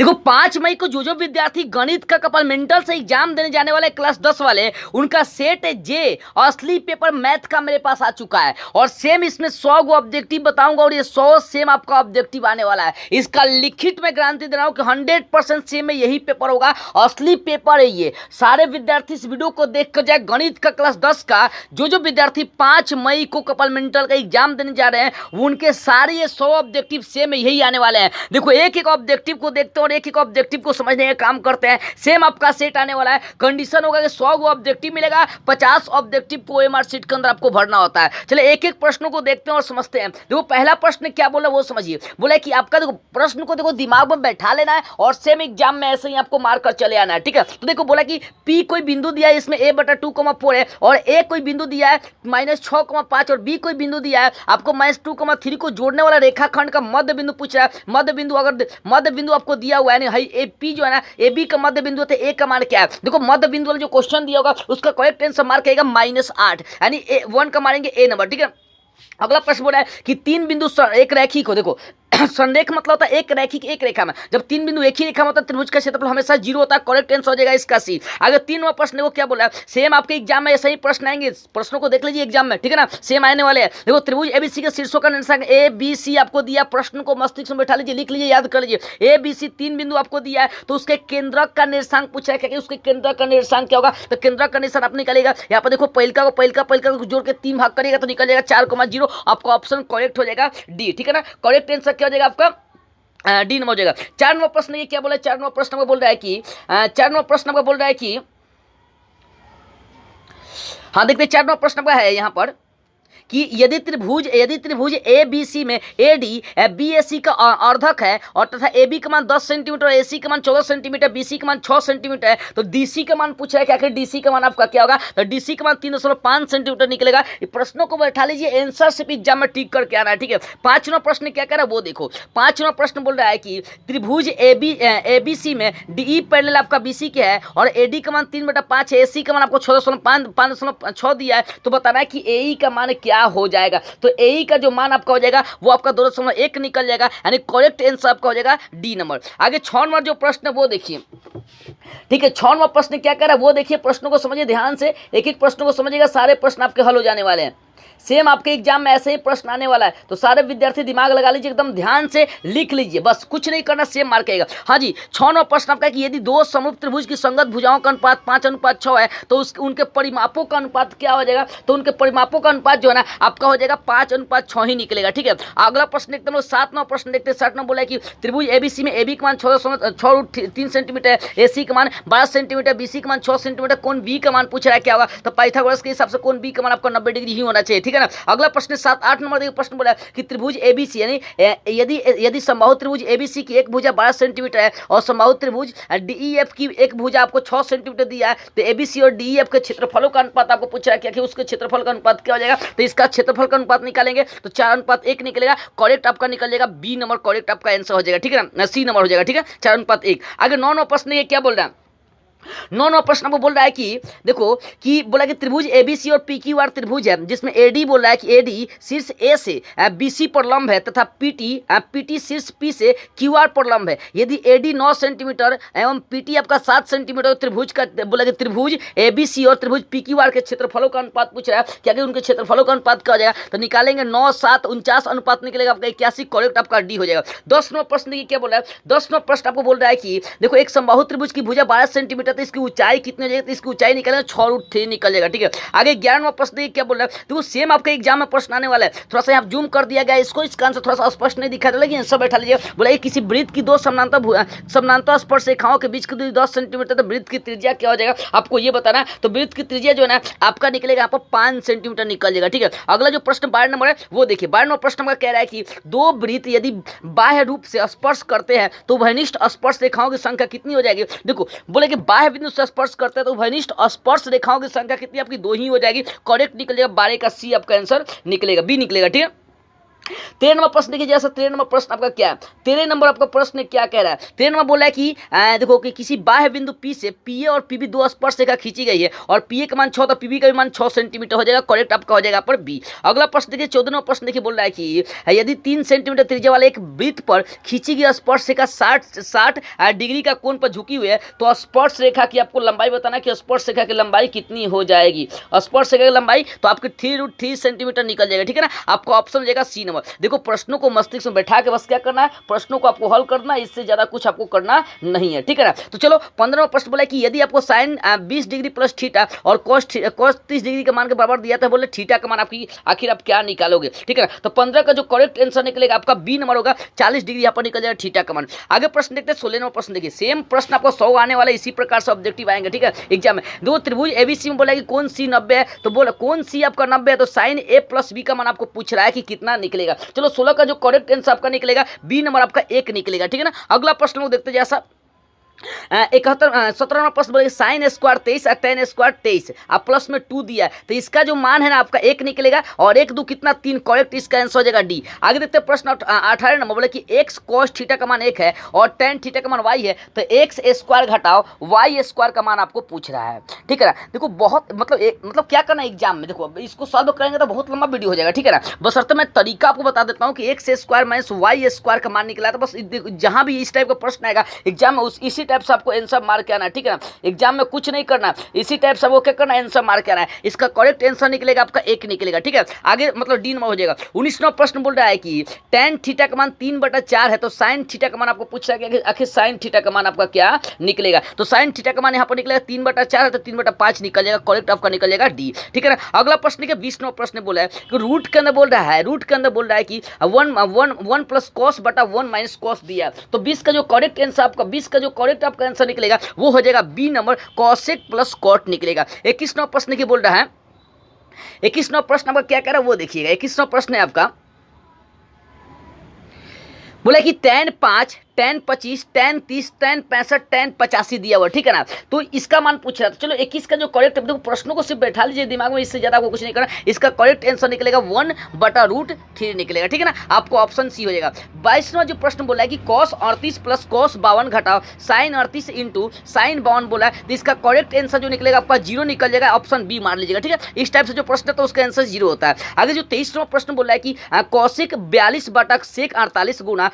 देखो 5 मई को जो विद्यार्थी गणित का कपलमेंटल से एग्जाम देने जाने वाले क्लास 10 वाले, उनका सेट जे असली पेपर मैथ का मेरे पास आ चुका है और सेम इसमें 100 गो ऑब्जेक्टिव बताऊंगा और ये 100 सेम आपका ऑब्जेक्टिव आने वाला है। इसका लिखित में गारंटी दे रहा हूं कि 100% सेम में यही पेपर होगा, असली पेपर है ये। सारे विद्यार्थी इस वीडियो को देख कर जाए। गणित का क्लास 10 का जो विद्यार्थी 5 मई को कपलमेंटल का एग्जाम देने जा रहे हैं उनके सारे ये 100 ऑब्जेक्टिव सेम यही आने वाले हैं। देखो एक एक ऑब्जेक्टिव को देखते हैं और एक एक ऑब्जेक्टिव को समझने का काम करते हैं। सेम आपका सेट आने वाला है। कंडीशन होगा कि 100 गो ऑब्जेक्टिव मिलेगा, 50 ऑब्जेक्टिव को ओएमआर शीट के अंदर आपको भरना होता है। चलिए एक एक प्रश्नों को देखते हैं और समझते हैं। देखो पहला प्रश्न क्या बोला वो समझिए। बोला कि आपका देखो प्रश्न को देखो दिमाग में बैठा लेना है और सेम एग्जाम में ऐसे ही आपको मार्क कर चले आना है, ठीक है। तो देखो बोला कि पी कोई बिंदु दिया है, इसमें a/2,4 है और ए कोई बिंदु दिया है -6,5 और बी कोई बिंदु दिया है आपको -2,3 को जोड़ने वाला रेखाखंड का मध्य बिंदु पूछ रहा है। मध्य बिंदु अगर मध्य बिंदु आपको दिया हुआ है यानी ए पी जो है ना, ए बी का मध्य बिंदु है, ए का मान क्या है। देखो मध्य बिंदु वाला जो क्वेश्चन दिया होगा उसका करेक्ट आंसर मार्क आएगा -8 यानी 1 का मारेंगे ए नंबर, ठीक है। अगला प्रश्न बोला है कि 3 बिंदु एक रैखिक हो। देखो संरेख मतलब होता है एक रैखिक एक रेखा में। जब 3 बिंदु एक ही रेखा में होता है त्रिभुज का क्षेत्रफल हमेशा 0 होता है। करेक्ट आंसर हो जाएगा इसका सी। अगर 3वां प्रश्न देखो क्या बोला है। सेम आपके एग्जाम में ऐसे ही प्रश्न आएंगे, प्रश्नों को देख लीजिए एग्जाम में, ठीक है ना, सेम आने वाले हैं। देखो त्रिभुज एबीसी के शीर्षों का निर्देशांक ए बी सी आपको दिया। प्रश्न को मस्तिष्क में बैठा लीजिए, लिख लीजिए, याद कर लीजिए। ए बी सी 3 बिंदु आपको दिया है तो उसके केंद्रक का निर्देशांक पूछा है क्या, उसके केंद्रक का निर्देशांक क्या होगा। तो केंद्रक का निर्देशांक आप निकालेगा। यहाँ पर देखो पहिलका को जोड़ के 3 भाग करिएगा तो निकल जाएगा 4,0। आपका ऑप्शन करेक्ट हो जाएगा डी, ठीक है ना। करेक्ट आंसर क्या हो जाएगा आपका डी नंबर हो जाएगा। 4वां प्रश्न ये क्या बोला है। 4वां प्रश्न में बोल रहा है कि 4वां प्रश्न में बोल रहा है कि हाँ देखते 4वां प्रश्न का है यहाँ पर कि यदि त्रिभुज ए बी सी में ए डी बी ए सी का अर्धक है और तथा ए बी का मान 10 सेंटीमीटर और ए सी का मान 14 सेंटीमीटर, बी सी का मान 6 सेंटीमीटर है तो डी सी का मान पूछा है क्या, डी सी का मान आपका क्या होगा। तो डी सी का मान 3.5 सेंटीमीटर निकलेगा। प्रश्नों को बैठा लीजिए, आंसर सिर्फ एग्जाम में टिक करके आना है, ठीक है। 5वां प्रश्न क्या कह रहा है वो देखो। 5वां प्रश्न बोल रहा है कि त्रिभुज ए बी सी में डी पैरेलल आपका बी सी के है और ए डी का मान 3/5 है, ए सी का मान आपको 5.6 दिया है। तो बताना है कि ए का मान क्या हो जाएगा। तो ए का जो मान आपका हो जाएगा वो आपका 2.1 निकल जाएगा यानी करेक्ट आंसर आपका हो जाएगा डी नंबर। आगे 6वां जो प्रश्न वो देखिए, ठीक है। 6वां प्रश्न क्या कह रहा है वो देखिए। प्रश्नों को समझिए ध्यान से, एक एक प्रश्नों को समझिएगा, सारे प्रश्न आपके हल हो जाने वाले हैं। सेम आपके एग्जाम में ऐसे ही प्रश्न आने वाला है तो सारे विद्यार्थी दिमाग लगा लीजिए, एकदम ध्यान से लिख लीजिए, बस कुछ नहीं करना, सेम मार्क आएगा। हाँ जी 6वां प्रश्न आपका कि यदि 2 समरूप त्रिभुज की संगत भुजाओं का अनुपात 5:6 है तो उनके परिमापों का अनुपात क्या हो जाएगा। तो उनके परिमापों का अनुपात जो है ना आपका हो जाएगा 5:6 ही निकलेगा, ठीक है। अगला प्रश्न देखते हैं 7वां प्रश्न देखते हैं। 7वां बोला है कि त्रिभुज एबीसी में एबी का मान 6.3 सेंटीमीटर है, एसी का मान 12 सेंटीमीटर, बीसी का मान 6 सेंटीमीटर, कोण बी का मान पूछ रहा है क्या होगा। तो पाइथागोरस के हिसाब से कोण बी का मान आपका 90 डिग्री ही होना चाहिए, ठीक है ना। अगला प्रश्न 7-8 नंबर देखिए। प्रश्न बोला कि त्रिभुज एबीसी यानी यदि समबाहु त्रिभुज एबीसी की एक भुजा 12 सेंटीमीटर है और समबाहु त्रिभुज डीईएफ की एक भुजा आपको 6 सेंटीमीटर दिया है तो एबीसी और डीईएफ के क्षेत्रफलों का अनुपात आपको पूछा है क्या कि उसके क्षेत्रफल का अनुपात क्या हो जाएगा। तो इसका क्षेत्रफल का अनुपात निकालेंगे तो 4:1 निकलेगा। करेक्ट आपका निकल जाएगा बी नंबर, करेक्ट आपका आंसर हो जाएगा, ठीक है ना, सी नंबर हो जाएगा, ठीक है। 4:1। आगे 9वां प्रश्न ये क्या बोल रहा है। 9वां प्रश्न आपको बोल रहा है कि देखो कि बोला कि त्रिभुज एबीसी और पीक्यूआर त्रिभुज है जिसमें एडी बोल रहा है कि एडी शीर्ष ए से बीसी पर लंब है तथा पीटी शीर्ष पी से क्यूआर पर लंब है। यदि एडी 9 सेंटीमीटर एवं पीटी आपका 7 सेंटीमीटर त्रिभुज का बोला कि त्रिभुज एबीसी और त्रिभुज पीक्यूआर के क्षेत्रफलों का अनुपात पूछ रहा है क्या कि उनके क्षेत्रफलों का अनुपात क्या हो जाएगा। तो निकालेंगे 9, 7, 49 अनुपात निकलेगा आपका 81, करेक्ट आपका डी हो जाएगा। 10वां प्रश्न देखिए क्या बोल रहा है। 10वां प्रश्न आपको बोल रहा है कि देखो एक समबाहु त्रिभुज की भुजा 12 सेंटीमीटर तो इसकी ऊंचाई कितनी हो जाएगी। तो इसकी ऊंचाई निकलेगा 6√3 निकल जाएगा, ठीक है। आगे 11वां प्रश्न देखिए क्या बोल रहा है। देखो सेम आपके एग्जाम में प्रश्न आने वाला है, थोड़ा सा यहाँ जूम कर दिया गया इसको, इसका आंसर थोड़ा सा स्पष्ट नहीं दिखा था लेकिन सब बैठा लीजिए। बोला किसी वृत्त की 2 समानांतर स्पर्श रेखाओं के बीच की दूरी 10 सेंटीमीटर तो वृत्त की त्रिज्या क्या हो जाएगा आपको ये बताना है। तो वृत्त की त्रिज्या जो है ना आपका निकलेगा यहाँ पर 5 सेंटीमीटर निकल जाएगा, ठीक है। अगला जो प्रश्न 12 नंबर है वो देखिए। 12वां प्रश्न का कह रहा है कि 2 वृत्त यदि बाह्य रूप से स्पर्श करते हैं तो उभयनिष्ठ स्पर्श रेखाओं की संख्या कितनी हो जाएगी। देखो बोले कि बाह्य बिंदु से स्पर्श करते हैं तो उभयनिष्ठ स्पर्श रेखाओं की संख्या कितनी आपकी 2 ही हो जाएगी। करेक्ट निकल जाएगा 12 का सी आपका आंसर निकलेगा, बी निकलेगा, ठीक है। 13 नंबर प्रश्न देखिए, जैसा 13 नंबर प्रश्न आपका क्या है, 13 नंबर आपका प्रश्न क्या कह रहा है। 13 नंबर बोला है कि देखो कि किसी बाह्य बिंदु P से PA और PB दो स्पर्श रेखा खींची गई है और PA का मान 6 तो PB का भी मान 6 सेंटीमीटर हो जाएगा। करेक्ट आपका हो जाएगा पर बी। अगला प्रश्न देखिए 14 नंबर प्रश्न देखिए, बोल रहा है कि यदि 3 सेंटीमीटर त्रिज्या वाले एक वृत्त पर खींची गई स्पर्श रेखा 60 डिग्री का कोण पर झुकी हुई है तो स्पर्श रेखा की आपको लंबाई बताना कि स्पर्श रेखा की लंबाई कितनी हो जाएगी। स्पर्श रेखा की लंबाई तो आपकी 3√3 सेंटीमीटर निकल जाएगा, ठीक है ना। आपको ऑप्शन हो जाएगा सी नंबर। देखो प्रश्नों को मस्तिष्क में बैठा के बस क्या करना है, प्रश्नों को आपको हल करना है, इससे ज्यादा कुछ आपको करना नहीं है, ठीक है ना। तो चलो 15वां प्रश्न बोला कि यदि आपको साइन 20 डिग्री प्लस थीटा और कॉस 30 डिग्री के मान के बराबर दिया था, बोले थीटा का मान आपकी आखिर आप क्या निकालोगे, ठीक है ना। तो 15 का जो करेक्ट आंसर निकलेगा आपका बी नंबर होगा, 40 डिग्री यहाँ पर निकल जाएगा थीटा का मान। आगे प्रश्न देखते हैं 16 नंबर प्रश्न देखिए, सेम प्रश्न आपको 100 आने वाला, इसी प्रकार से ऑब्जेक्टिव आएंगे, ठीक है एग्जाम में। दो त्रिभुज एबीसी में बोला कि कौन सी 90 है, तो बोला कौन सी आपका 90 है, तो साइन ए प्लस बी का मान आपको पूछ रहा है कि कितना निकलेगा। चलो 16 का जो करेक्ट आंसर आपका निकलेगा बी नंबर आपका 1 निकलेगा, ठीक है ना। अगला प्रश्न लोग देखते हैं जैसा 17वां प्रश्न बोलेगा साइन स्क्वायर 23 और टेन स्क्वायर 23 आप प्लस में 2 दिया है, तो इसका जो मान है ना आपका 1 निकलेगा और 1 2 कितना 3, करेक्ट इसका आंसर हो जाएगा डी। आगे देखते हैं प्रश्न 18 नंबर बोले कि एक्स कॉस थीटा का मान 1 है और टेन थीटा का मान y है, तो एक्स स्क्वायर घटाओ y स्क्वायर का मान आपको पूछ रहा है, ठीक है ना। देखो बहुत मतलब क्या करना है एग्जाम में, देखो इसको सॉल्व करेंगे तो बहुत लंबा वीडियो हो जाएगा, ठीक है ना। बशर्ते मैं तरीका आपको बता देता हूँ कि x square minus y square का मान निकला, तो बस जहां भी इस टाइप का प्रश्न आएगा एग्जाम में इसी टाइप से आपको आंसर मार के आना है, ठीक है ना। एग्जाम में कुछ नहीं करना, इसी टाइप से आपको क्या करना है, आंसर मार के आना है। इसका करेक्ट आंसर निकलेगा आपका 1 निकलेगा, ठीक है। आगे मतलब डी नंबर हो जाएगा। 19वां प्रश्न बोल रहा है कि tan थीटा का मान 3/4 है, तो sin थीटा का मान आपको पूछ रहा है कि आखिर sin थीटा का मान आपका क्या निकलेगा। तो sin थीटा का मान यहाँ पर निकलेगा 3/4 है, तो 3/5 निकल जाएगा, करेक्ट आपका निकल जाएगा डी, ठीक है ना। अगला प्रश्न के 20वां प्रश्न बोला है कि रूट के अंदर बोल रहा है, रूट के अंदर बोल रहा है कि 1 प्लस cos बटा 1 माइनस cos दिया, तो 20 का जो करेक्ट आंसर आपका 20 का जो करेक्ट आपका आंसर निकलेगा वो हो जाएगा B number, cosec plus cot निकलेगा। 21वां प्रश्न की बोल रहा है, 21वां प्रश्न आपका क्या कह रहा है वो देखिएगा। 21वां प्रश्न है आपका बोला कि tan 5 tan 25 tan 30 tan 65 tan 85 दिया हुआ, ठीक है ना। तो इसका मान पूछ रहा था। चलो 21 का जो करेक्ट, देखो प्रश्नों को सिर्फ बैठा लीजिए दिमाग में, इससे ज्यादा आपको कुछ नहीं करना। इसका करेक्ट आंसर निकलेगा 1/√3 निकलेगा, ठीक है ना। आपको ऑप्शन सी हो जाएगा। 22वां जो प्रश्न बोला है कि cos 38 प्लस cos 52 घटाओ sin 38 इंटू sin 52 बोला है, तो इसका करेक्ट आंसर जो निकलेगा आपका 0 निकल जाएगा, ऑप्शन बी मार लीजिएगा, ठीक है। इस टाइप से जो प्रश्न है तो उसका आंसर 0 होता है। आगे जो 23वां प्रश्न बोला है कि cosec 42/sec 48 गुना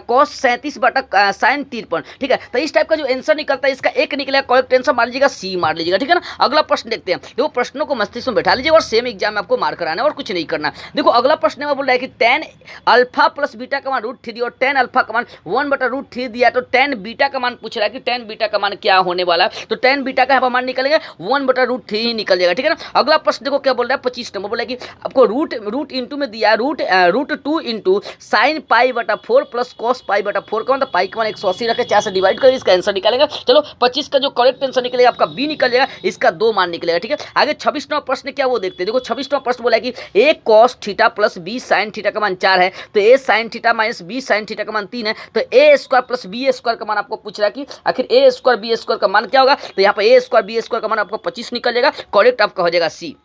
cos 37 बटा साइन 53, ठीक है। तो इस टाइप का जो आंसर निकलता है इसका 1 निकलेगा, करेक्ट आंसर मार लीजिएगा सी मार लीजिएगा, ठीक है ना। अगला प्रश्न देखते हैं। देखो प्रश्नों को मस्तिष्क में बैठा लीजिए और सेम एग्जाम में आपको मार्क कराना है और कुछ नहीं करना। देखो अगला प्रश्न में बोल रहा है कि tan अल्फा प्लस बीटा का मान √3 और tan अल्फा का मान 1/√3 दिया, तो tan बीटा का मान पूछ रहा है कि tan बीटा का मान क्या होने वाला है, तो tan बीटा का मान निकलेगा 1/√3 ही निकल जाएगा, ठीक है ना। अगला प्रश्न देखो क्या बोल रहा है 25 नंबर बोला कि आपको रूट इंटू में दिया √2 इंटू साइन π/4 प्लस cos π/4 का मतलब पाई का मान 180 रखे 4 से डिवाइड कर इसका आंसर निकालेगा। चलो 25 का जो करेक्ट आंसर निकलेगा आपका बी निकल जाएगा, इसका 2 मान निकलेगा, ठीक है। आगे 26वां प्रश्न क्या वो देखते हैं। देखो 26वां प्रश्न बोला है कि a cos theta plus b sin theta का मान 4 है, तो a sin theta minus b sin theta का मान 3 है, तो a square plus b square का मान आपको पूछ रहा है कि आखिर a स्क्वायर b स्क्वायर का मान क्या होगा, तो यहाँ पर a स्क्वायर b स्क्वायर का मान आपको 25 निकल जाएगा, करेक्ट आपका हो जाएगा सी,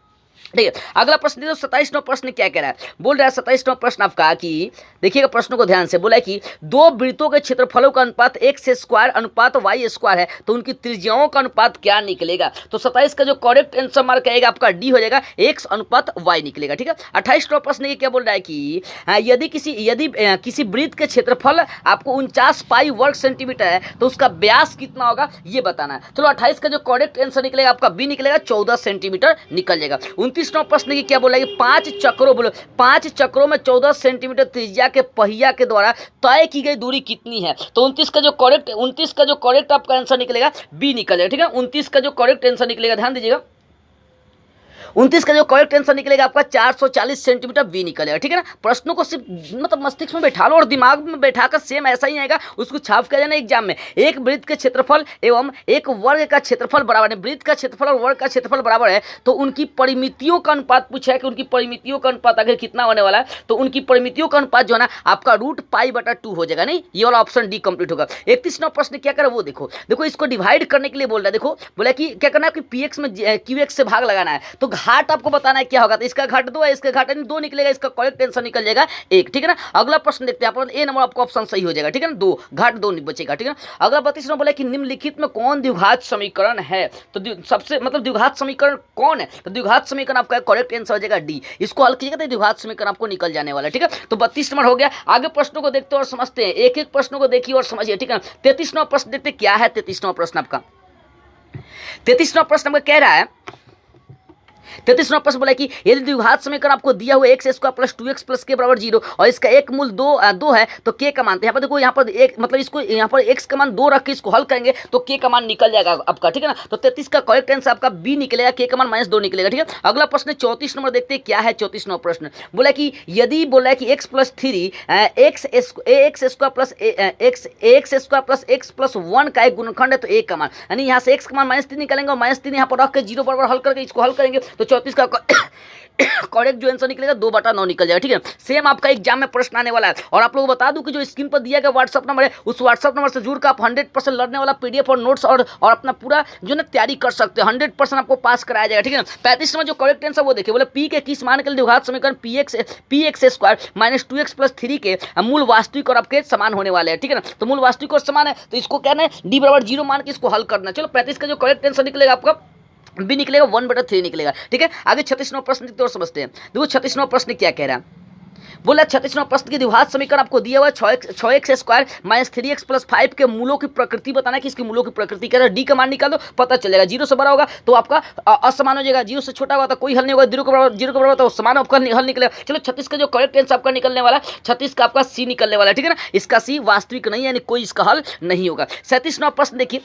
ठीक है। अगला प्रश्न देखो 27वां प्रश्न क्या कह रहा है, बोल रहा है 27वां प्रश्न आपका कि देखिएगा प्रश्नों को ध्यान से, बोला है कि दो वृत्तों के क्षेत्रफलों का अनुपात x स्क्वायर अनुपात y स्क्वायर है, तो उनकी त्रिज्याओं का अनुपात क्या निकलेगा। तो 27 का जो करेक्ट आंसर मार्क आएगा आपका डी हो जाएगा, x अनुपात y निकलेगा, ठीक है। 28वां प्रश्न ये क्या बोल रहा है कि यदि किसी वृत्त के क्षेत्रफल आपको 49 पाई वर्ग सेंटीमीटर है, तो उसका व्यास कितना होगा ये बताना है। चलो 28 का जो करेक्ट आंसर निकलेगा आपका बी निकलेगा, 14 सेंटीमीटर निकल जाएगा। 29वां प्रश्न की क्या बोला है कि 5 चक्रों में 14 सेंटीमीटर त्रिज्या के पहिया के द्वारा तय की गई दूरी कितनी है, तो 29 का जो करेक्ट आपका आंसर निकलेगा बी निकल जाएगा, ठीक है। 29 का जो करेक्ट आंसर निकलेगा ध्यान दीजिएगा, 29 का जो करेक्ट आंसर निकलेगा आपका 440 सेंटीमीटर बी निकलेगा, ठीक है ना। प्रश्नों को सिर्फ मतलब मस्तिष्क में बैठा लो और दिमाग में बैठाकर सेम ऐसा ही आएगा, उसको छाप कर जाना एग्जाम में। एक वृत्त के क्षेत्रफल एवं एक वर्ग का क्षेत्रफल बराबर है, वृत्त का क्षेत्रफल और वर्ग का क्षेत्रफल बराबर है, तो उनकी परिमितियों का अनुपात पूछा है कि उनकी परिमितियों का अनुपात आखिर कितना होने वाला है, तो उनकी परिमितियों का अनुपात जो है ना आपका √π/2 हो जाएगा, नहीं ये वाला ऑप्शन डी कंप्लीट होगा। 31वां प्रश्न क्या करें वो देखो इसको डिवाइड करने के लिए बोल रहा है, देखो बोला कि क्या करना है कि px में qx से भाग लगाना है, तो घाट आपको बताना है क्या होगा, तो इसका घाट 2 है, इसका घाट 2 निकलेगा, इसका करेक्ट आंसर निकल जाएगा 1, ठीक है ना। अगला प्रश्न देखते हैं, ए नंबर आपको ऑप्शन सही हो जाएगा, ठीक है ना, 2 घाट 2 बचेगा, ठीक है ना। अगला 32 नंबर बोला कि निम्नलिखित में कौन द्विघात समीकरण है, तो सबसे मतलब द्विघात समीकरण कौन है, तो द्विघात समीकरण आपका करेक्ट आंसर हो जाएगा डी, इसको हल कीजिएगा तो द्विघात समीकरण आपको निकल जाने वाला है, ठीक है। तो 32 नंबर हो गया। आगे प्रश्नों को देखते हैं और समझते हैं, एक एक प्रश्नों को देखिए और समझिए, ठीक है। 33 नंबर प्रश्न देखते क्या है। 33 नंबर प्रश्न आपका 33 नंबर प्रश्न आपका कह रहा है, 33 नंबर प्रश्न बोला कि यदि द्विघात समीकरण आपको दिया हुआ x square plus 2x plus के बराबर 0 और इसका एक मूल 2 है तो k का मान, यहाँ पर देखो यहाँ पर एक मतलब इसको यहाँ पर x का मान 2 रख के इसको हल करेंगे तो k का मान निकल जाएगा आपका, ठीक है ना। तो 33 का करेक्ट आंसर आपका बी निकलेगा, k का मान -2 निकलेगा, ठीक है। अगला प्रश्न 34 नंबर देखते हैं क्या है। 34 नंबर प्रश्न बोला कि यदि बोला कि x plus 3 x square plus x plus 1 का एक गुणनखंड है तो a का मान, यानी यहाँ से x का मान -3 निकालेंगे और -3 यहाँ पर रख के 0 बराबर हल करके इसको हल करेंगे तो 34 का करेक्ट जो आंसर निकलेगा 2/9 निकल जाएगा, ठीक है। सेम आपका एग्जाम में प्रश्न आने वाला है और आप लोगों को बता दूं कि जो स्क्रीन पर दिया गया व्हाट्सअप नंबर है उस व्हाट्सअप नंबर से जुड़कर आप 100% लड़ने वाला पीडीएफ और नोट्स और अपना पूरा जो ना तैयारी कर सकते हो, 100% आपको पास कराया जाएगा, ठीक है ना। 35 नंबर जो करेक्ट आंसर वो देखिए, बोले पी के किस मान के लिए द्विघात समीकरण px square minus 2x plus 3 के मूल वास्तविक और आपके समान होने वाले हैं, ठीक है ना। तो मूल वास्तविक और समान है तो इसको कहना है डी बराबर 0 मान के इसको हल करना। चलो 35 का जो करेक्ट आंसर निकलेगा आपका बी निकलेगा 1/3 निकलेगा, ठीक है। आगे 36 नंबर प्रश्न देखते और समझते हैं। देखो 36 नंबर प्रश्न क्या कह रहा है, बोला 36 नंबर प्रश्न की द्विघात समीकरण आपको दिया हुआ है 6x square minus 3x plus 5 के मूलों की प्रकृति बताना है कि इसकी मूलों की प्रकृति क्या है। डी का मान निकाल दो, पता चलेगा। 0 से बड़ा होगा तो आपका असमान हो जाएगा, 0 से छोटा होगा तो कोई हल नहीं होगा, 0 के बराबर तो समान आपका हल निकलेगा। चलो 36 का जो करेक्ट आंसर आपका निकलने वाला है 36 का आपका सी निकलने वाला है, ठीक है ना। इसका सी वास्तविक नहीं है, यानी कोई इसका हल नहीं होगा। 37 नंबर प्रश्न देखिए,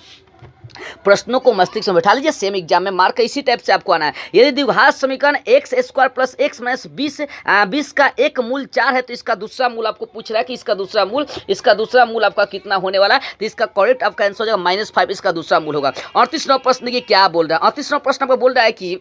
प्रश्नों को मस्तिष्क में बैठा लीजिए, सेम एग्जाम में मार्क इसी टाइप से आपको आना है। यदि द्विघात समीकरण x square plus x minus 20 का एक मूल 4 है तो इसका दूसरा मूल आपको पूछ रहा है कि इसका दूसरा मूल आपका कितना होने वाला है, तो इसका करेक्ट आपका आंसर हो जाएगा -5, इसका दूसरा मूल होगा। 38 नंबर प्रश्न देखिए क्या बोल रहा है। 38 नंबर प्रश्न आपको बोल रहा है कि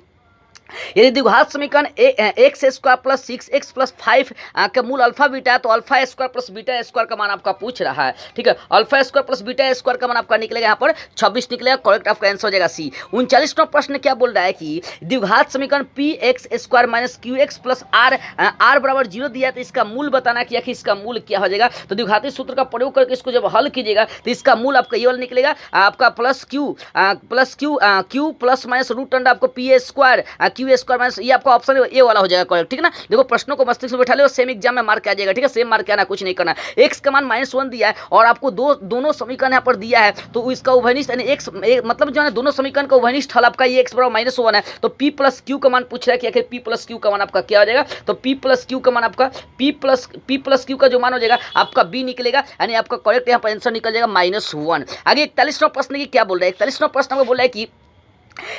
यदि द्विघात समीकरण x square plus 6x plus 5 का मूल अल्फा बीटा है तो alpha square plus beta square का मान आपका पूछ रहा है, ठीक है। Alpha square plus beta square का मान आपका निकलेगा यहाँ पर 26 निकलेगा, करेक्ट आपका आंसर हो जाएगा सी। 39 नंबर प्रश्न क्या बोल रहा है कि द्विघात समीकरण px square minus qx plus r बराबर 0 दिया है तो इसका मूल बताना कि आखिर इसका मूल क्या हो जाएगा। तो द्विघाती सूत्र का प्रयोग करके इसको जब हल कीजिएगा तो इसका मूल आपका ये वाला निकलेगा आपका plus q plus minus root under आपको p square q square minus, ये आपका ऑप्शन ए वाला हो जाएगा करेक्ट, ठीक है ना। देखो प्रश्नों को मस्तिष्क में बैठा ले और सेम एग्जाम में मार्क आ जाएगा, ठीक है। सेम मार्क आना, कुछ नहीं करना। एक्स का मान -1 दिया है और आपको दोनों समीकरण यहाँ पर दिया है तो इसका उभयनिष्ठ यानी एक्स मतलब जो है दोनों समीकरण का उभयनिष्ठ हल आपका ये एक्स बराबर -1 है तो p प्लस क्यू का मान पूछ रहा है कि आखिर p प्लस क्यू का मान आपका क्या हो जाएगा। तो p प्लस क्यू का मान आपका p प्लस क्यू का जो मान हो जाएगा आपका b निकलेगा, यानी आपका करेक्ट यहाँ पर आंसर निकल जाएगा -1। आगे 41वां प्रश्न की क्या बोल रहा है। 41वां प्रश्न में बोल रहा है कि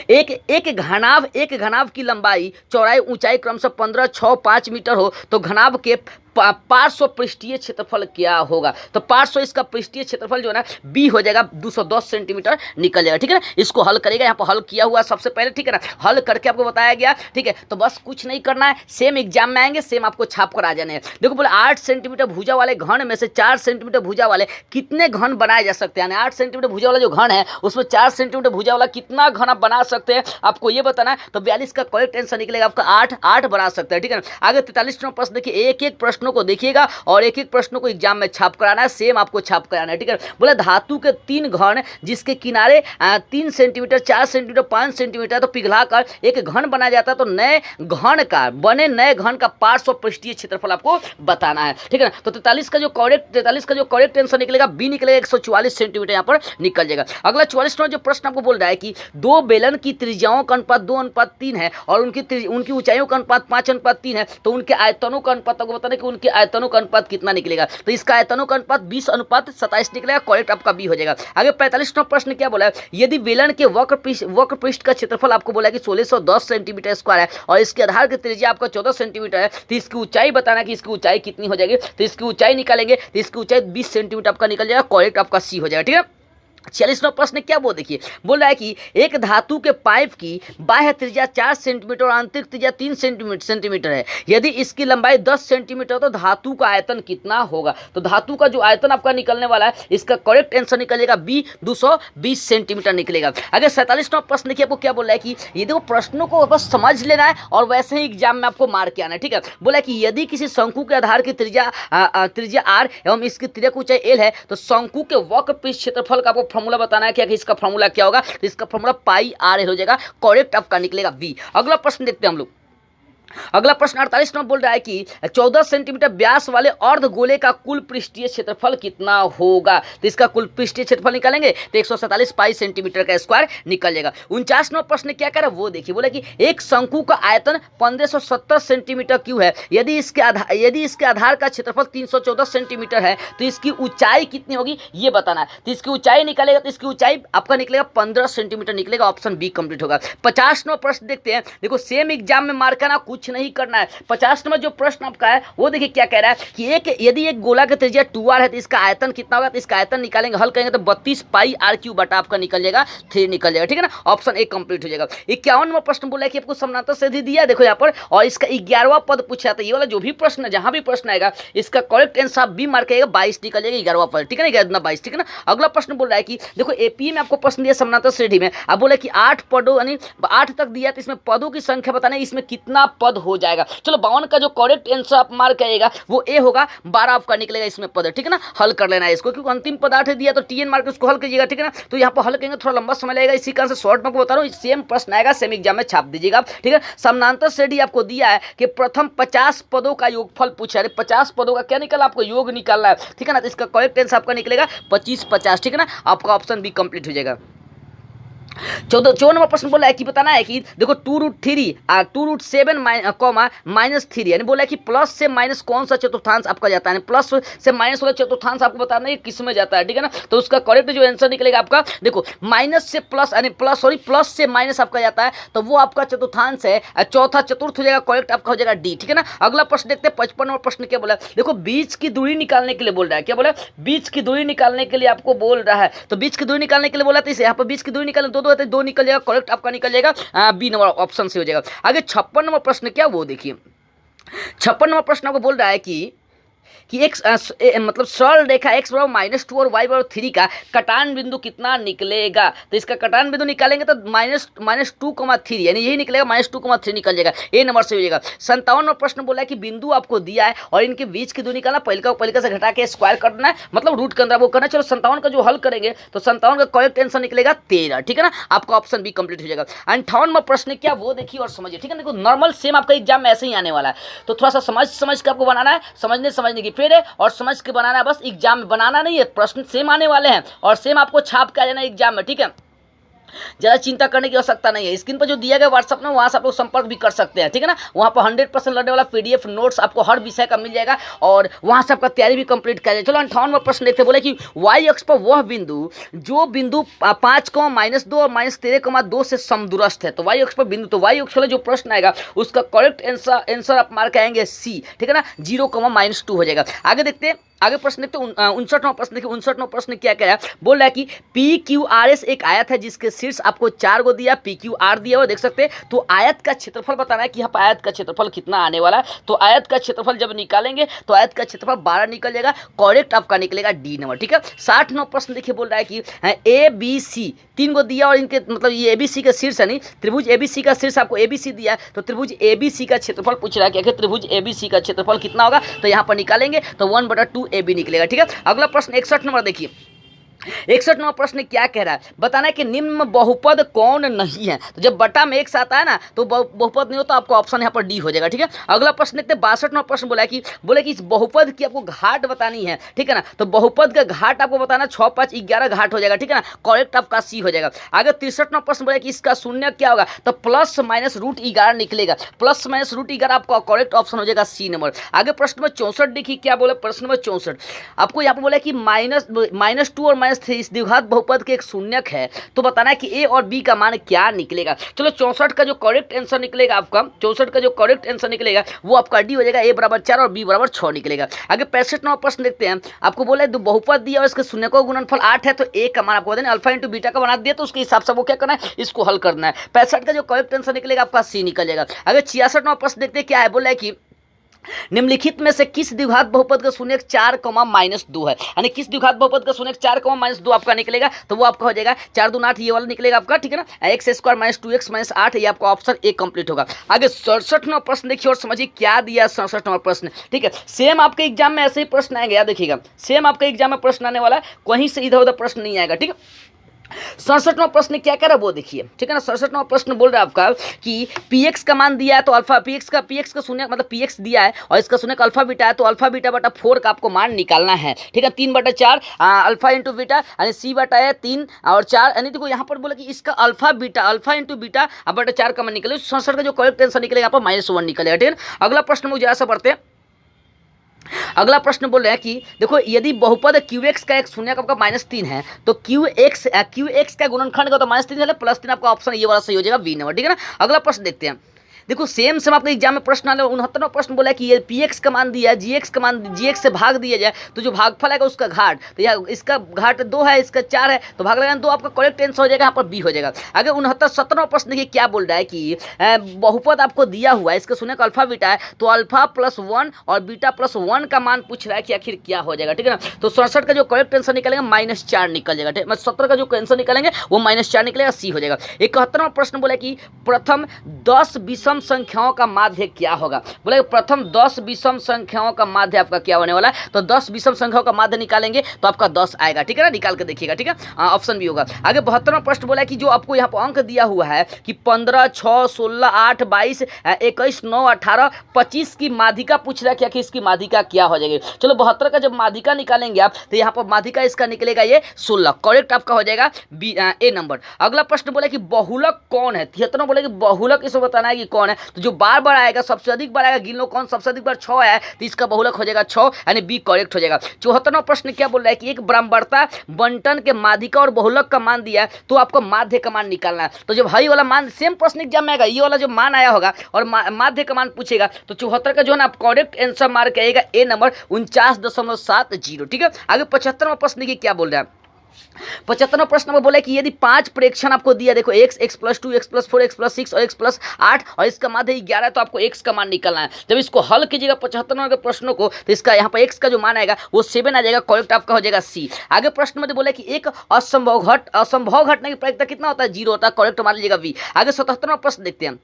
एक घनाभ की लंबाई चौड़ाई ऊंचाई क्रमशः 15, 6, 5 मीटर हो तो घनाभ के पार्श्व पृष्ठीय क्षेत्रफल क्या होगा। तो पार्श्व इसका पृष्ठीय क्षेत्रफल जो है ना बी हो जाएगा 210 सेंटीमीटर निकल जाएगा, ठीक है ना। इसको हल करेगा, यहाँ पर हल किया हुआ सबसे पहले, ठीक है ना, हल करके आपको बताया गया, ठीक है। तो बस कुछ नहीं करना है, सेम एग्जाम में आएंगे, सेम आपको छाप कर आ जाने हैं। देखो बोले 8 सेंटीमीटर भुजा वाले घन में से 4 सेंटीमीटर भुजा वाले कितने घन बनाए जा सकते हैं, यानी 8 सेंटीमीटर भुजा वाला जो घन है उसमें 4 सेंटीमीटर भुजा वाला कितना घन आप बना सकते हैं, आपको ये बताना है। तो 42 का करेक्ट आंसर निकलेगा आपका 8 बना सकते हैं, ठीक है ना। आगे 43वां प्रश्न देखिए, एक एक प्रश्नों को देखिएगा और एक एक प्रश्नों को एग्जाम में छाप कराना है, सेम आपको छाप कराना है, ठीक है। बोला धातु के 3 घन जिसके किनारे 3 सेंटीमीटर, 4 सेंटीमीटर, 5 सेंटीमीटर तो पिघलाकर एक घन बनाया जाता है तो नए घन का पार्श्व पृष्ठीय क्षेत्रफल आपको बताना है, ठीक है ना। तो 43 का जो करेक्ट आंसर निकलेगा बी निकलेगा 144 सेंटीमीटर यहाँ पर निकल जाएगा। अगला 44वां जो प्रश्न आपको बोल रहा है कि दो बेलन की त्रिज्याओं का अनुपात 2:3 है और उनकी ऊंचाइयों का अनुपात 5:3 है तो उनके आयतनों का अनुपात आपको बताना है कि उनके आयतनों का अनुपात कितना निकलेगा। तो इसका आयतनों का अनुपात 20:27 निकलेगा, करेक्ट आपका बी हो जाएगा। आगे 45वां प्रश्न क्या बोला है, यदि बेलन के वक्र पृष्ठ का क्षेत्रफल आपको बोला है कि 1610 सेंटीमीटर स्क्वायर है और इसके आधार की त्रिज्या आपका 14 सेंटीमीटर है तो इसकी ऊंचाई बताना कि इसकी ऊंचाई कितनी हो जाएगी। तो इसकी ऊंचाई निकालेंगे तो इसकी ऊंचाई 20 सेंटीमीटर आपका निकल जाएगा, करेक्ट आपका सी हो जाएगा, ठीक है। 46वां प्रश्न क्या वो देखिए, बोल रहा है कि एक धातु के पाइप की बाह्य त्रिज्या 4 सेंटीमीटर और आंतरिक त्रिज्या 3 सेंटीमीटर है। यदि इसकी लंबाई 10 सेंटीमीटर तो धातु का आयतन कितना होगा। तो धातु का जो आयतन आपका निकलने वाला है, इसका करेक्ट आंसर निकलेगा बी, 220 सेंटीमीटर निकलेगा। अगर 47वां प्रश्न देखिए, आपको क्या बोल रहा है कि ये देखो प्रश्नों को बस समझ लेना है और वैसे ही एग्जाम में आपको मार के आना है, ठीक है। बोला कि यदि किसी शंकु के आधार की त्रिज्या आर एवं इसकी त्रिज्या की ऊंचाई एल है तो शंकु के वक्र पृष्ठ क्षेत्रफल का आपको फॉर्मूला बताना है। क्या कि इसका फॉर्मूला क्या होगा, तो इसका फॉर्मूला पाई आर एल हो जाएगा। करेक्ट आपका निकलेगा बी। अगला प्रश्न देखते हैं हम लोग। अगला प्रश्न 48 नंबर बोल रहा है कि 14 सेंटीमीटर व्यास वाले अर्ध गोले का कुल पृष्ठीय क्षेत्रफल कितना होगा। तो इसका कुल पृष्ठीय क्षेत्रफल निकालेंगे तो 147 पाई सेंटीमीटर का स्क्वायर निकल जाएगा। 49 नंबर प्रश्न क्या कर वो देखिए, बोला कि एक शंकु का आयतन 1570 सेंटीमीटर क्यूब है। यदि इसके आधार का क्षेत्रफल 314 सेंटीमीटर है तो इसकी ऊंचाई कितनी होगी ये बताना है। तो इसकी ऊंचाई निकालेगा तो इसकी ऊंचाई आपका निकलेगा 15 सेंटीमीटर निकलेगा। ऑप्शन बी कंप्लीट होगा। 50 नंबर प्रश्न देखते हैं। देखो सेम एग्जाम में मार्क करना कुछ नहीं करना है। 50 नंबर जो प्रश्न आपका है वो देखिए क्या कह रहा है कि यदि एक गोला की त्रिज्या 2r है तो इसका आयतन कितना होगा। तो इसका आयतन निकालेंगे, हल करेंगे तो 32 पाई आर क्यूब बटा आपका निकल जाएगा 3 निकल जाएगा, ठीक है ना। ऑप्शन ए कंप्लीट हो जाएगा। 51 नंबर प्रश्न बोला है कि आपको समानांतर से दिया देखो यहाँ पर, और इसका 11वां पद पूछा था। ये वाला जो भी प्रश्न जहां भी प्रश्न आएगा इसका करेक्ट आंसर आप बी मार्क करेगा, 22 निकल जाएगा 11वां पद, ठीक है ना, 22, ठीक है ना। अगला प्रश्न बोल रहा है कि देखो एपीए में आपको प्रश्न दिया समानांतर श्रेणी में, अब बोले कि 8 पदों यानी 8 तक दिया तो इसमें पदों की संख्या बताना है, इसमें कितना पद हो जाएगा। चलो 52 का जो करेक्ट आंसर आप मार्क करेगा वो ए होगा, 12 आपका निकलेगा इसमें पद, ठीक है ना। हल कर लेना है इसको, क्योंकि अंतिम पद 8 दिया तो टीएन मार्क उसको हल कीजिएगा, ठीक है ना। तो यहाँ पर हल करेंगे थोड़ा लंबा समय लगेगा, इसी कारण से शॉर्ट में आपको बता रहा हूँ। सेम प्रश्न आएगा, सेम एग्जाम में छाप दीजिएगा, ठीक है। समानांतर श्रेणी आपको दिया है कि प्रथम 50 पदों का योगफल पूछा है। 50 पदों का क्या निकला, आपको योग निकालना है, ठीक है ना। तो इसका करेक्ट आंसर आपका निकलेगा 25 50, ठीक है ना। आपका ऑप्शन बी कंप्लीट हो जाएगा। 14 नंबर प्रश्न बोला है कि बताना है कि देखो 2√7 -3 यानी बोला है कि प्लस से माइनस कौन सा चतुर्थांश आपका जाता है, प्लस से माइनस वाला चतुर्थांश आपको बताना है किस में जाता है, ठीक है ना। तो उसका करेक्ट जो आंसर निकलेगा आपका, देखो माइनस से प्लस यानी प्लस से माइनस आपका जाता है तो वो आपका चतुर्थांश है, चौथा चतुर्थ हो जाएगा, करेक्ट आपका हो जाएगा डी, ठीक है ना। अगला प्रश्न देखते हैं 55 नंबर प्रश्न क्या बोला। देखो बीच की दूरी निकालने के लिए बोल रहा है, क्या बोला, बीच की दूरी निकालने के लिए आपको बोल रहा है। तो बीच की दूरी निकालने के लिए बोला, तो इसे यहाँ पर बीच की दूरी निकालने दो निकल जाएगा, करेक्ट आपका निकल जाएगा बी नंबर ऑप्शन से हो जाएगा। आगे 56 नंबर प्रश्न क्या वो देखिए। 56 नंबर प्रश्न आपको बोल रहा है कि एक मतलब सरल रेखा x बराबर -2 और y बराबर 3 का कटान बिंदु कितना निकलेगा। तो इसका कटान बिंदु निकालेंगे तो -2,3 यानी यही निकलेगा, -2,3 निकल जाएगा, ए नंबर से हो जाएगा। 57 नंबर प्रश्न बोला है कि बिंदु आपको दिया है और इनके बीच की दूरी निकालना, पहले से घटा के स्क्वायर करना है, मतलब रूट के अंदर वो करना है। चलो 57 का जो हल करेंगे तो 57 का करेक्ट आंसर निकलेगा 13, ठीक है ना। आपका ऑप्शन बी कंप्लीट हो जाएगा। 58 नंबर प्रश्न क्या वो देखिए और समझिए, ठीक है। देखो नॉर्मल सेम आपका एग्जाम में ऐसे ही आने वाला है, तो थोड़ा सा समझ के आपको बनाना है, समझने की फिर है और समझ के बनाना है, बस एग्जाम में बनाना नहीं है। प्रश्न सेम आने वाले हैं और सेम आपको छाप के आ जाना एग्जाम में, ठीक है। ज़्यादा चिंता करने की आवश्यकता नहीं है। स्क्रीन पर जो दिया गया व्हाट्सअप में वहाँ से आप लोग संपर्क भी कर सकते हैं, ठीक है ना। वहाँ पर 100% लगने वाला PDF नोट्स आपको हर विषय का मिल जाएगा और वहाँ से आपका तैयारी भी कंप्लीट कर जाएगा। चलो 58वां प्रश्न देखते, बोले कि y अक्ष पर वह बिंदु जो बिंदु 5, -2 और -13,2 से समदूरस्थ है। तो y अक्ष पर बिंदु, तो y अक्ष वाला जो प्रश्न आएगा उसका करेक्ट आंसर आप मार्क आएंगे सी, ठीक है ना, 0,-2 हो जाएगा। आगे देखते हैं, आगे प्रश्न देखते हैं 59वां प्रश्न देखिए। 59वां प्रश्न क्या कह रहा है, बोल रहा है कि PQRS एक आयत है जिसके शीर्ष आपको 4 को दिया, PQR दिया हुआ देख सकते हैं। तो आयत का क्षेत्रफल बताना है कि यहाँ पर आयत का क्षेत्रफल कितना आने वाला है। तो आयत का क्षेत्रफल जब निकालेंगे तो आयत का क्षेत्रफल 12 निकल जाएगा, करेक्ट आपका निकलेगा डी नंबर, ठीक है। 60वां प्रश्न देखिए, बोल रहा है कि ABC 3 को दिया और इनके मतलब ये ABC का शीर्ष है, नहीं त्रिभुज ABC का शीर्ष आपको ABC दिया, तो त्रिभुज ABC का क्षेत्रफल पूछ रहा है कि त्रिभुज ABC का क्षेत्रफल कितना होगा। तो यहाँ पर निकालेंगे तो 1/2 AB निकलेगा, ठीक है। अगला प्रश्न 61 नंबर देखिए। 61 नंबर प्रश्न क्या कह रहा है, बताना है कि निम्न बहुपद कौन नहीं है। तो जब बटा में x आता है ना तो बहुपद नहीं होता, आपको ऑप्शन यहाँ पर डी हो जाएगा, ठीक है। अगला प्रश्न देखते हैं 62 नंबर प्रश्न बोला कि इस बहुपद की आपको घाट बतानी है, ठीक है ना। तो बहुपद का घाट आपको बताना 6, 5, 11 घाट हो जाएगा, ठीक है ना, करेक्ट आपका सी हो जाएगा। आगे 63 नंबर प्रश्न बोला कि इसका शून्य क्या होगा। तो +-√11 निकलेगा, +-√11 आपका करेक्ट ऑप्शन हो जाएगा सी नंबर। आगे प्रश्न नंबर 64 देखिए क्या बोला, प्रश्न नंबर 64 आपको यहाँ पर बोला कि -2 और इस द्विघात बहुपद के एक शून्यक है तो बताना है कि ए और बी का मान क्या निकलेगा। चलो 64 का जो करेक्ट आंसर निकलेगा आपका, 64 का जो करेक्ट आंसर निकलेगा वो आपका डी हो जाएगा, ए बराबर 4 और बी बराबर 6 निकलेगा। आगे 65 नंबर प्रश्न देखते हैं। आपको बोला है बहुपद दिया और इसके शून्यकों का गुणनफल 8 है तो ए का मान आपको बताना अल्फा इंटू बीटा का बना दिया तो उसके हिसाब से वो क्या करना है, इसको हल करना है। 65 का जो करेक्ट आंसर निकलेगा आपका सी निकल जाएगा। अगर 66 नंबर प्रश्न देखते हैं क्या है, बोला है कि निम्नलिखित में से किस द्विघात बहुपद का शून्यक 4 -2 है, यानी किस द्विघात बहुपद का शून्यक 4 -2 आपका निकलेगा तो वो आपका हो जाएगा 4 दूना 8 ये वाला निकलेगा आपका, ठीक है ना, x² - 2x - 8 ये आपका ऑप्शन ए कंप्लीट होगा। आगे 67 नंबर प्रश्न देखिए और समझिए क्या दिया 67 नंबर प्रश्न, ठीक है। सेम आपके एग्जाम में ऐसे ही प्रश्न आएंगे, याद देखिएगा, सेम आपके एग्जाम में प्रश्न आने वाला है, कहीं से इधर उधर प्रश्न नहीं आएगा, ठीक है। 67वां प्रश्न क्या कह रहा है वो देखिए, ठीक है ना। 67वां प्रश्न बोल रहा है आपका कि px का मान दिया है तो अल्फा px का शून्य मतलब px दिया है और इसका शून्य अल्फा बीटा है तो अल्फा बीटा बटा 4 का आपको मान निकालना है, ठीक है। 3/4 अल्फा इंटू बीटा यानी c बटा है 3 और 4, यानी देखो यहाँ पर बोला कि इसका अल्फा इंटू बीटा बटा 4 का मान निकले। 67 का जो करेक्ट आंसर निकलेगा यहाँ पर -1 निकलेगा, ठीक है। अगला प्रश्न मुझे जरा सा पढ़ते हैं। अगला प्रश्न बोल रहे हैं कि देखो यदि बहुपद QX का एक शून्यक आपका -3 है तो QX का गुणनखंड का तो -3 है, +3 आपका ऑप्शन ये वाला सही हो जाएगा, बी नंबर, ठीक है ना। अगला प्रश्न देखते हैं। देखो सेम आपके एग्जाम में प्रश्न आने 69वां प्रश्न बोला है कि ये px का मान दिया है, gx का मान gx से भाग दिया जाए तो जो भागफल आएगा उसका घाट, तो यहाँ इसका घाट 2 है, इसका 4 है तो भाग लगाना 2 आपका करेक्ट आंसर हो जाएगा, यहाँ पर बी हो जाएगा। आगे 69-70वां प्रश्न देखिए क्या बोल रहा है कि बहुपद आपको दिया हुआ है, इसका शून्यक अल्फा बीटा है तो अल्फा +1 और बीटा +1 का मान पूछ रहा है कि आखिर क्या हो जाएगा, ठीक है ना। तो 67 का जो करेक्ट आंसर निकलेगा -4 निकल जाएगा, ठीक है। 70 का जो आंसर निकलेंगे वो -4 निकलेगा, सी हो जाएगा। 71वां प्रश्न बोला कि प्रथम 10 विषम संख्याओं का माध्य क्या होगा, बोले प्रथम 10 विषम संख्याओं का माध्य आपका क्या होने वाला है, तो 10 विषम संख्याओं का माध्य निकालेंगे तो आपका 10 आएगा, ठीक है ना, निकाल के देखिएगा, ठीक है, ऑप्शन भी होगा। आगे 72वां प्रश्न बोला कि जो आपको यहाँ पर अंक दिया हुआ है कि 15, 6, 16, 8, 22, 21, 9, 18, 25 की माध्यिका पूछ रहा है कि इसकी माध्यिका क्या हो जाएगी। चलो 72 का जब माध्यिका निकालेंगे आप तो यहाँ पर माध्यिका इसका निकलेगा ये 16, करेक्ट आपका हो जाएगा ए नंबर। अगला प्रश्न बोला कि बहुलक कौन है, 73 बोले कि बहुलक इसको बताना है कि कौन है, तो जो बार आएगा सबसे अधिक बार आएगा, गिन लो कौन सबसे अधिक बार 6 है तो इसका बहुलक हो जाएगा 6, यानी बी करेक्ट हो जाएगा। 74वां प्रश्न क्या बोल रहा है कि एक ब्रह्मवर्ता बंटन के माध्यिका और बहुलक का मान दिया है तो आपको माध्य का मान निकालना है। तो जब हाई वाला मान सेम प्रश्न एग्जाम में आएगा, ये वाला जो मान आया होगा और माध्य का मान पूछेगा तो 74 का जो है ना आप करेक्ट आंसर मार के आएगा ए नंबर 49.70, ठीक है। आगे 75वां प्रश्न देखिए क्या बोल रहा है। 75वां प्रश्न में बोला कि यदि 5 प्रेक्षण आपको दिया, देखो x, x+2, x+4, x+6 और x+8 और इसका माध्य 11 है तो आपको x का मान निकालना है। जब इसको हल कीजिएगा 75 नंबर के प्रश्नों को तो इसका यहाँ पर x का जो मान आएगा वो 7 आ जाएगा, करेक्ट आपका हो जाएगा सी। आगे प्रश्न में बोला कि एक असंभव घटना की प्रायिकता कितना होता है, 0 होता है, करेक्ट मान लीजिएगा वी। आगे 77वां प्रश्न देखते हैं।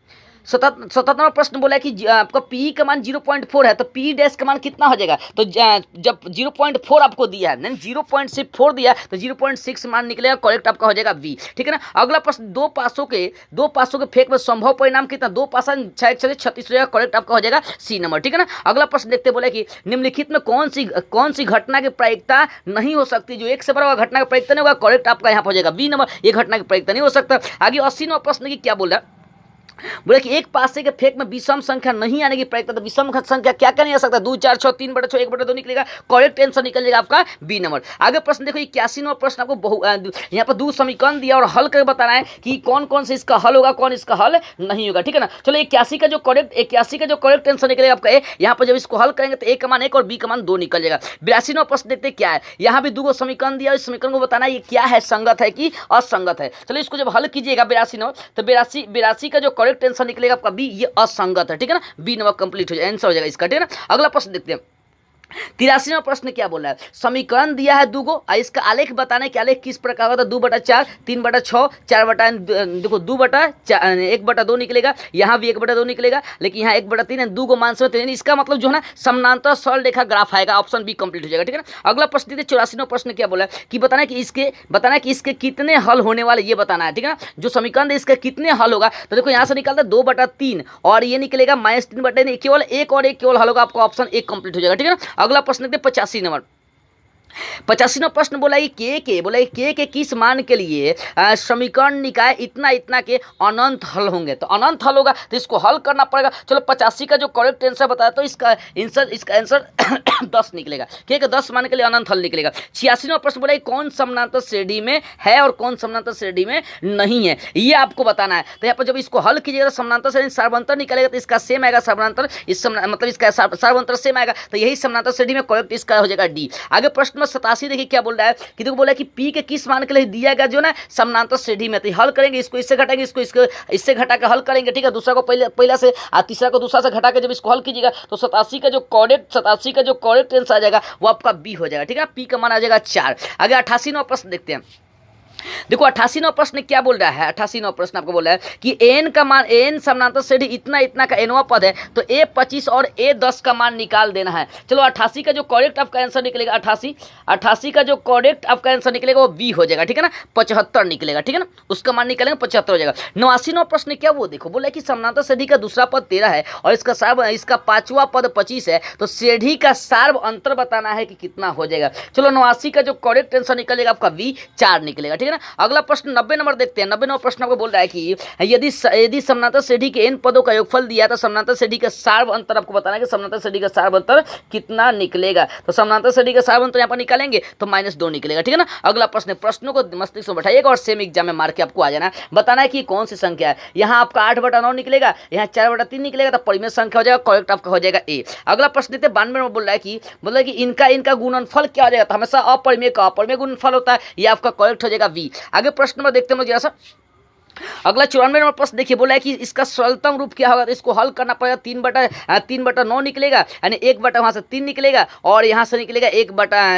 77वां प्रश्न बोला है कि आपका पी का मान 0.4 है तो पी डैश का मान कितना हो जाएगा, तो जब 0.4 आपको दिया है, नहीं 0.4 दिया तो 0.6 मान निकलेगा, करेक्ट आपका हो जाएगा बी, ठीक है ना। अगला प्रश्न दो पासों के फेंक में संभव परिणाम कितना, 2 पासा 36 हो जाएगा, करेक्ट आपका हो जाएगा सी नंबर, ठीक है ना। अगला प्रश्न देखते बोले कि निम्नलिखित में कौन सी घटना की प्रायिकता नहीं हो सकती, जो एक से बड़ा घटना की प्रायिकता नहीं होगा, करेक्ट आपका यहाँ हो जाएगा बी नंबर, ये घटना की प्रायिकता नहीं हो सकता। आगे 80वां प्रश्न की क्या बोल रहा है, बोले कि एक पासे के फेंक में विषम संख्या नहीं आने की प्रायिकता, तो विषम संख्या क्या क्या नहीं आ सकता, 2, 4, 6, 3/6, 1/2 निकलेगा, करेक्ट आंसर निकल जाएगा आपका बी नंबर। आगे प्रश्न देखो 81वां प्रश्न आपको यहाँ पर 2 समीकरण दिया और हल करके बताना है कि कौन कौन से इसका हल होगा, कौन इसका हल नहीं होगा, ठीक है ना। चलो 81 का जो करेक्ट आंसर निकलेगा आपका ए, यहाँ पर जब इसको हल करेंगे तो ए का मान 1 और बी का मान 2 निकल जाएगा। 82वां प्रश्न देखते क्या है, यहाँ भी 2 समीकरण दिया, इस समीकरण को बताना ये क्या है, संगत है कि असंगत है। चलो इसको जब हल कीजिएगा 82 तो 82 का जो करेक्ट आंसर निकलेगा आपका बी, ये असंगत है, ठीक है ना, बी नंबर कंप्लीट हो जाएगा, आंसर हो जाएगा इसका, ठीक है ना। अगला प्रश्न देखते हैं। 83वां प्रश्न क्या बोल रहा है, समीकरण दिया है 2 और इसका आलेख बताना है कि आलेख किस प्रकार होता है, 2/4, 3/6, 4 देखो 1/2 निकलेगा, यहाँ भी 1/2 निकलेगा, लेकिन यहाँ 1/3 है, 2 मान से इसका मतलब जो है ना समानांतर सरल रेखा ग्राफ आएगा, ऑप्शन बी कंप्लीट हो जाएगा, ठीक है ना। अगला प्रश्न देखिए 84वां प्रश्न क्या बोला है कि बताना है कि इसके कितने हल होने वाले, ये बताना है, ठीक है ना। जो समीकरण है इसका कितने हल होगा, तो देखो यहाँ से निकालता है 2/3 और ये निकलेगा -3/3, केवल एक हल होगा, आपको ऑप्शन ए कंप्लीट हो जाएगा, ठीक है ना। अगला प्रश्न देखते हैं 85 नंबर। 85वां प्रश्न बोला कि के किस मान के लिए समीकरण निकाय इतना इतना के अनंत हल होंगे। तो अनंत हल होगा तो इसको हल करना पड़ेगा। चलो 85 का जो करेक्ट आंसर बताया तो इसका आंसर 10 निकलेगा। के 10 मान के लिए अनंत हल निकलेगा। 86वां प्रश्न बोला कौन समानांतर श्रेणी में है और कौन समानांतर श्रेणी में नहीं है, ये आपको बताना है। तो यहाँ पर जब इसको हल कीजिएगा तो समानांतर श्रेणी सर्वांतर निकलेगा तो इसका सेम आएगा समानांतर, मतलब इसका सर्वांतर सेम आएगा तो यही समानांतर श्रेणी में करेक्ट इसका हो जाएगा डी। आगे प्रश्न में 87 देखिए क्या बोल रहा है कि देखो बोला कि पी के किस मान के लिए दिया गया जो ना समानांतर श्रेणी में। तो हल करेंगे, इसको इससे घटाएंगे, इसको इससे घटा के हल करेंगे, ठीक है। दूसरा को पहला से और तीसरा को दूसरा से घटा के जब इसको हल कीजिएगा तो 87 का जो करेक्ट आंसर आ जाएगा वो आपका बी हो जाएगा, ठीक है। पी का मान आ जाएगा 4। आगे 88वां प्रश्न देखते हैं। देखो 88वां प्रश्न क्या बोल रहा है। 88वां प्रश्न आपको बोल रहा है कि एन का मान, एन समानांतर श्रेणी इतना इतना का एनवा पद है तो ए 25 और ए 10 का मान निकाल देना है। चलो 88 का जो करेक्ट आपका आंसर निकलेगा 88 का जो करेक्ट आपका आंसर निकलेगा वो बी हो जाएगा, ठीक है ना। 75 निकलेगा, ठीक है ना, उसका मान निकालेंगे 75 हो जाएगा। 89वां प्रश्न क्या वो देखो बोला कि समानांतर श्रेणी का दूसरा पद 13 है और इसका 5वां पद 25 है तो श्रेणी का सार्व अंतर बताना है कि कितना हो जाएगा। चलो 89 का जो करेक्ट आंसर निकलेगा आपका बी 4 निकलेगा, ठीक है ना। अगला प्रश्न 90 नंबर देखते हैं। 90वां प्रश्न आपको बोल रहा है कि यदि समानांतर श्रेणी के n पदों का योगफल दिया तो समानांतर श्रेणी का सार्व अंतर आपको बताना है कि समानांतर श्रेणी का सार्व अंतर कितना निकलेगा। तो समानांतर श्रेणी का सार्व अंतर यहाँ पर निकालेंगे तो -2 निकलेगा, ठीक है ना। अगला प्रश्न, प्रश्नों को मस्तिष्क में बैठाइएगा और सेम एग्जाम में मार के आपको आ जाना, बताना है कि कौन सी संख्या है। यहाँ आपका 8/9 निकलेगा, यहाँ 4/3 निकलेगा तो परिमेय संख्या हो जाएगा, करेक्ट आपका हो जाएगा ए। अगला प्रश्न देखते हैं 92 में बोल रहा है कि इनका गुणनफल क्या हो जाएगा। तो हमेशा अपरिमेय का अपरिमेय गुणनफल होता है, ये आपका करेक्ट हो जाएगा बी। आगे प्रश्न में देखते हैं जरा सा। अगला 94 नंबर प्रश्न देखिए बोला है कि इसका सरलतम रूप क्या होगा। तो इसको हल करना पड़ेगा। 3/9 निकलेगा, यानी 1/, वहाँ से 3 निकलेगा और यहाँ से निकलेगा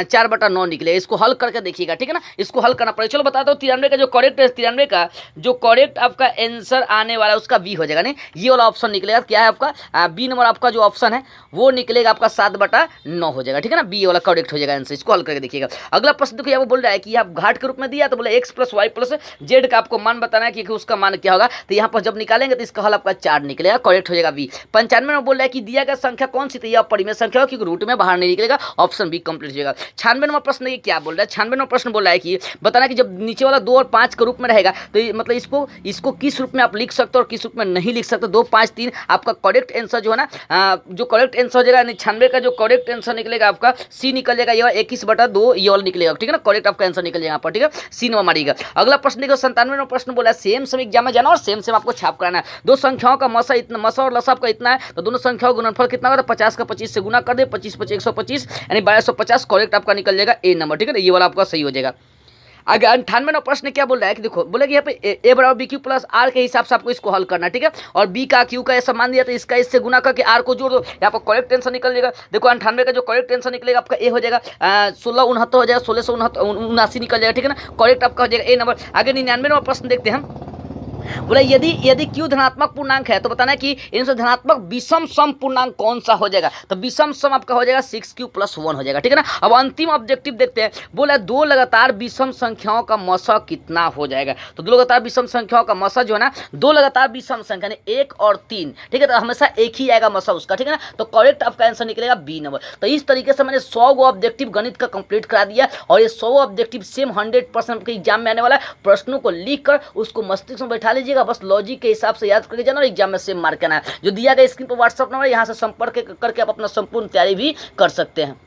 4/9 निकलेगा। इसको हल करके देखिएगा, ठीक है ना, इसको हल करना पड़ेगा। चलो बता दो 93 का जो करेक्ट है, 93 का जो करेक्ट आपका आंसर आने वाला है उसका बी हो जाएगा। नहीं, ये वाला ऑप्शन निकलेगा, क्या है आपका बी नंबर आपका जो ऑप्शन है वो निकलेगा आपका 7/9 हो जाएगा, ठीक है ना। बी वाला करेक्ट हो जाएगा आंसर, इसको हल करके देखिएगा। अगला प्रश्न देखो यहाँ बोल रहा है कि आप घाट के रूप में दिया तो बोले x + y + z का आपको मान बताना है कि उसका मान क्या होगा। तो यहाँ पर जब निकालेंगे तो इसका हल आपका 4 निकलेगा, करेक्ट हो जाएगा बी। 95 में बोल रहा है कि दिया गया संख्या कौन सी, तो यह परिमेय संख्या हो क्योंकि रूट में बाहर नहीं निकलेगा, ऑप्शन बी कंप्लीट हो जाएगा। 96 नंबर प्रश्न ये क्या बोल रहा है। 96 नंबर प्रश्न बोल रहा है कि बताना कि जब नीचे वाला 2 और 5 के रूप में रहेगा तो मतलब इसको किस रूप में आप लिख सकते हो और किस रूप में नहीं लिख सकते। 2, 5, 3 आपका करेक्ट आंसर जो है ना, जो करेक्ट आंसर हो जाएगा 96 का जो करेक्ट आंसर निकलेगा आपका सी निकल जाएगा, ये 21/2 ये वाला निकलेगा, ठीक है ना। करेक्ट आपका आंसर निकल जाएगा यहाँ पर, ठीक है, सी नंबर मारिएगा। अगला प्रश्न देखो 97 नंबर प्रश्न बोला है सेम एग्जाम में जाना और सेम आपको छाप कराना है। दो संख्याओं का मसा और लसा आपका इतना है तो दोनों संख्याओं का गुणनफल कितना होगा। 50 का 25 से गुना कर दे, 25 × 125 यानी 1250 करेक्ट आपका निकल जाएगा ए नंबर, ठीक है ना, ये वाला आपका सही हो जाएगा। आगे 98 नंबर प्रश्न क्या बोल रहा है कि देखो बोले कि यहाँ पे a = BQ + R के हिसाब से आपको इसको हल करना है, ठीक है। और b का q का ऐसा मान दिया तो इसका इससे गुना करके r को जोड़ दो, यहाँ पर करेक्ट आंसर निकल जाएगा। देखो 98 का जो करेक्ट आंसर निकलेगा आपका ए हो जाएगा 1669 हो जाएगा, 1679 निकल जाएगा, ठीक है ना, करेक्ट आपका हो जाएगा ए नंबर। आगे 99 नंबर प्रश्न देखते हैं हम। बोला यदि q धनात्मक पूर्णांक है तो बताना है कि इनसे धनात्मक विषम सम पूर्णांक कौन सा हो जाएगा। तो विषम सम आपका हो जाएगा 6q + 1 हो जाएगा, ठीक है ना। अब अंतिम ऑब्जेक्टिव देखते हैं। बोला 2 लगातार विषम संख्याओं का मसा कितना हो जाएगा। तो 2 लगातार विषम संख्याओं का मसा जो है ना, 2 लगातार विषम संख्या 1 और 3, ठीक है, तो हमेशा एक ही आएगा मसा उसका, ठीक है ना। तो करेक्ट आपका आंसर निकलेगा बी नंबर। तो इस तरीके से मैंने 100 गो ऑब्जेक्टिव गणित का कंप्लीट करा दिया और ये 100 ऑब्जेक्टिव सेम 100% के एग्जाम में आने वाला है। प्रश्नों को लिख कर उसको मस्तिष्क में बैठा लीजिएगा, बस लॉजिक के हिसाब से याद करके जाना और एग्जाम में सेम मार्क करना है। जो दिया गया स्क्रीन पर व्हाट्सएप नंबर, यहाँ से संपर्क करके आप अपना संपूर्ण तैयारी भी कर सकते हैं।